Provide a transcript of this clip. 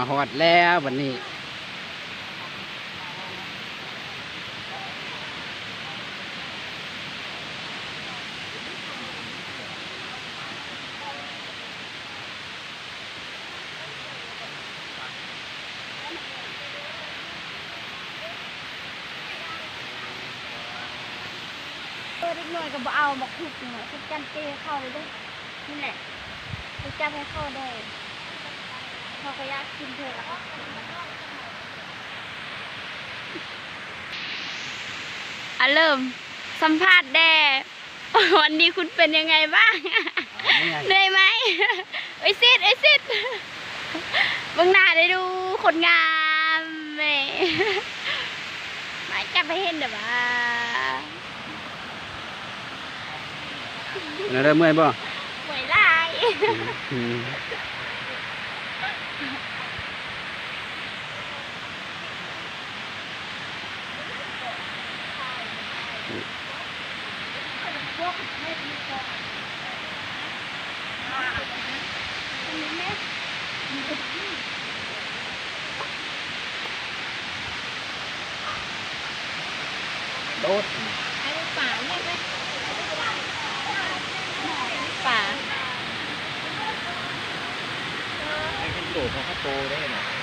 มาฮอดแล้ววันนี้เด็กหน่อยก็บ่เอาบอกขุดหน่อยขุดกันเตะเข้าเลยด้วยนี่แหละไปจับให้เข้าได้เขาก็อยากกินเธอละเริ่มสัมภาษณ์แด่วันนี้คุณเป็นยังไงบ้างเหนื่อยไหมไอ้ซิดเบื้องหน้าได้ดูคนงามไหมไม่จับให้เห็นเดี๋ยวว่าเริ่มเมื่อยบ่หวยลายโดดไอ้ป่าเนี่ยไหมป่าไอ้กินโดดเขาโตได้หน่อย